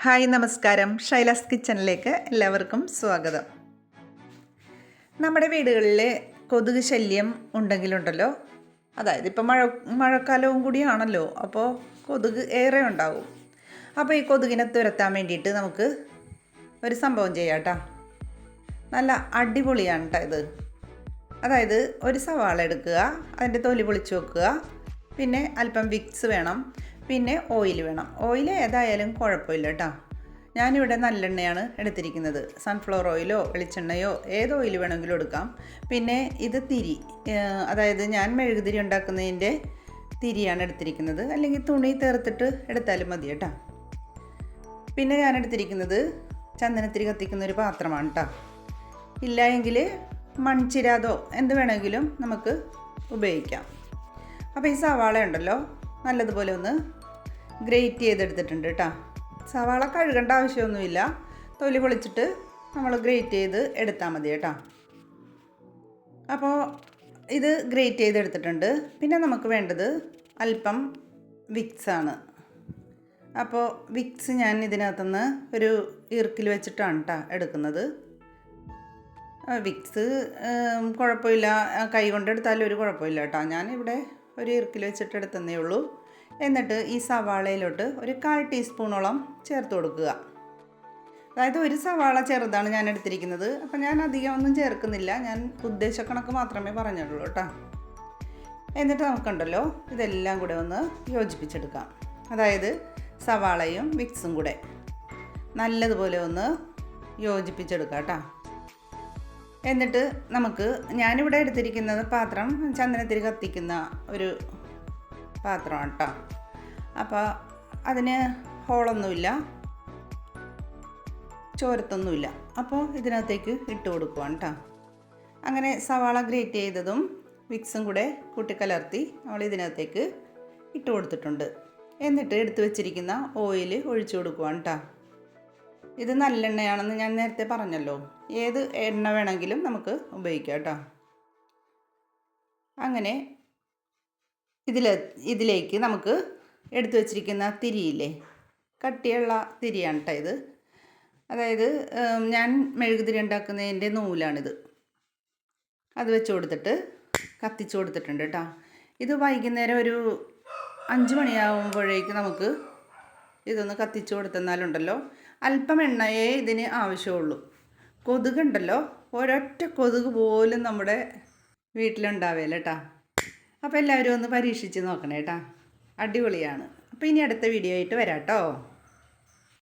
Hi നമസ്കാരം. ഷൈലാസ് കിച്ചണിലേക്ക് എല്ലാവർക്കും സ്വാഗതം. നമ്മുടെ വീടുകളിൽ കൊതുക് ശല്യം ഉണ്ടെങ്കിലുണ്ടല്ലോ, അതായത് ഇപ്പോൾ മഴക്കാലവും കൂടിയാണല്ലോ, അപ്പോൾ കൊതുക് ഏറെ ഉണ്ടാവും. അപ്പോൾ ഈ കൊതുകിനെ തുരത്താൻ വേണ്ടിയിട്ട് നമുക്ക് ഒരു സംഭവം ചെയ്യാം കേട്ടോ. നല്ല അടിപൊളിയാണ് കേട്ടോ ഇത്. അതായത് ഒരു സവാള എടുക്കുക, അതിൻ്റെ തൊലി പൊളിച്ച് വെക്കുക, പിന്നെ അല്പം വിക്സ് വേണം, പിന്നെ ഓയിൽ വേണം. ഓയിൽ ഏതായാലും കുഴപ്പമില്ല കേട്ടോ. ഞാനിവിടെ നല്ലെണ്ണയാണ് എടുത്തിരിക്കുന്നത്. സൺഫ്ലവർ ഓയിലോ വെളിച്ചെണ്ണയോ ഏത് ഓയിൽ വേണമെങ്കിലും എടുക്കാം. പിന്നെ ഇത് തിരി, അതായത് ഞാൻ മെഴുകുതിരി ഉണ്ടാക്കുന്നതിൻ്റെ തിരിയാണ് എടുത്തിരിക്കുന്നത്, അല്ലെങ്കിൽ തുണി തേർത്തിട്ട് എടുത്താലും മതി കേട്ടോ. പിന്നെ ഞാൻ എടുത്തിരിക്കുന്നത് ചന്ദനത്തിരി കത്തിക്കുന്ന ഒരു പാത്രമാണ് കേട്ടോ. ഇല്ല എങ്കിൽ മൺചിരാതോ എന്ത് വേണമെങ്കിലും നമുക്ക് ഉപയോഗിക്കാം. അപ്പോൾ ഈ സവാള ഉണ്ടല്ലോ, നല്ലതുപോലെ ഒന്ന് ഗ്രേറ്റ് ചെയ്തെടുത്തിട്ടുണ്ട് കേട്ടോ. സവാള കഴുകേണ്ട ആവശ്യമൊന്നുമില്ല, തൊലി പൊളിച്ചിട്ട് നമ്മൾ ഗ്രേറ്റ് ചെയ്ത് എടുത്താൽ മതി കേട്ടോ. അപ്പോൾ ഇത് ഗ്രേറ്റ് ചെയ്തെടുത്തിട്ടുണ്ട്. പിന്നെ നമുക്ക് വേണ്ടത് അല്പം വിക്സാണ്. അപ്പോൾ വിക്സ് ഞാൻ ഇതിനകത്തുനിന്ന് ഒരു ഈർക്കിൽ വെച്ചിട്ടാണ് കേട്ടോ എടുക്കുന്നത്. വിക്സ് കുഴപ്പമില്ല, കൈ കൊണ്ടെടുത്താലും ഒരു കുഴപ്പമില്ല കേട്ടോ. ഞാനിവിടെ ഒരു ഈർക്കിൽ വെച്ചിട്ട് എടുത്തതേ ഉള്ളൂ. എന്നിട്ട് ഈ സവാളയിലോട്ട് ഒരു 1/4 ടീസ്പൂണോളം ചേർത്ത് കൊടുക്കുക. അതായത് ഒരു സവാള ചെറുതാണ് ഞാൻ എടുത്തിരിക്കുന്നത്, അപ്പോൾ ഞാൻ അധികം ഒന്നും ചേർക്കുന്നില്ല. ഞാൻ ഉദ്ദേശക്കണക്ക് മാത്രമേ പറഞ്ഞുള്ളൂ കേട്ടോ. എന്നിട്ട് നമുക്കുണ്ടല്ലോ ഇതെല്ലാം കൂടെ ഒന്ന് യോജിപ്പിച്ചെടുക്കാം. അതായത് സവാളയും വിക്സും കൂടെ നല്ലതുപോലെ ഒന്ന് യോജിപ്പിച്ചെടുക്കാം കേട്ടോ. എന്നിട്ട് നമുക്ക്, ഞാനിവിടെ എടുത്തിരിക്കുന്നത് പാത്രം ചന്ദനത്തിരി കത്തിക്കുന്ന ഒരു പാത്രമാണ് കേട്ടോ. അപ്പോൾ അതിന് ഹോളൊന്നുമില്ല, ചോരത്തൊന്നുമില്ല. അപ്പോൾ ഇതിനകത്തേക്ക് ഇട്ട് കൊടുക്കുവാണ് കേട്ടോ. അങ്ങനെ സവാള ഗ്രേറ്റ് ചെയ്തതും വിക്സും കൂടെ കൂട്ടിക്കലർത്തി നമ്മൾ ഇതിനകത്തേക്ക് ഇട്ട് കൊടുത്തിട്ടുണ്ട്. എന്നിട്ട് എടുത്തു വെച്ചിരിക്കുന്ന ഓയിൽ ഒഴിച്ചു കൊടുക്കുവാണ് കേട്ടോ. ഇത് നല്ലെണ്ണയാണെന്ന് ഞാൻ നേരത്തെ പറഞ്ഞല്ലോ, ഏത് എണ്ണ വേണമെങ്കിലും നമുക്ക് ഉപയോഗിക്കാം കേട്ടോ. അങ്ങനെ ഇതിലേക്ക് നമുക്ക് എടുത്തു വച്ചിരിക്കുന്ന തിരിയില്ലേ, കട്ടിയുള്ള തിരിയാണ് കേട്ടോ ഇത്. അതായത് ഞാൻ മെഴുകുതിരി ഉണ്ടാക്കുന്നതിൻ്റെ നൂലാണിത്. അത് വെച്ച് കൊടുത്തിട്ട് കത്തിച്ച് കൊടുത്തിട്ടുണ്ട് കേട്ടോ. ഇത് വൈകുന്നേരം ഒരു 5 മണിയാകുമ്പോഴേക്ക് നമുക്ക് ഇതൊന്ന് കത്തിച്ച് കൊടുത്തെന്നാലുണ്ടല്ലോ, അല്പം എണ്ണയേ ഇതിന് ആവശ്യമുള്ളൂ. കൊതുകുണ്ടല്ലോ, ഒരൊറ്റ കൊതുക് പോലും നമ്മുടെ വീട്ടിലുണ്ടാവില്ല കേട്ടോ. അപ്പോൾ എല്ലാവരും ഒന്ന് പരീക്ഷിച്ച് നോക്കണേ കേട്ടോ, അടിപൊളിയാണ്. അപ്പോൾ ഇനി അടുത്ത വീഡിയോ ആയിട്ട് വരാം കേട്ടോ.